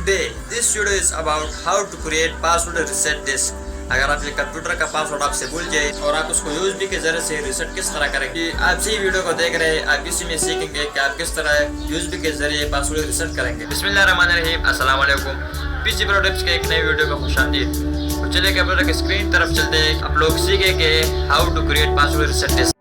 Today this video is about how to create password reset disk. अगर आपके computer का password आपसे भूल जाए और आप उसको यूएसबी के जरिए से रिसेट किस तरह करेंगे, आप इसी वीडियो को देख रहे हैं, आप इसी में सीखेंगे कि आप किस तरह यूएसबी के जरिए पासवर्ड रिसेट करेंगे। बिस्मिल्लाहिर्रहमानिर्रहीम, अस्सलाम वालेकुम। पीसी प्रो टिप्स के एक नए वीडियो में खुशामदीद। तो चलिए कंप्यूटर की स्क्रीन तरफ चलते हैं, आप लोग सीखेंगे how to create password reset disc.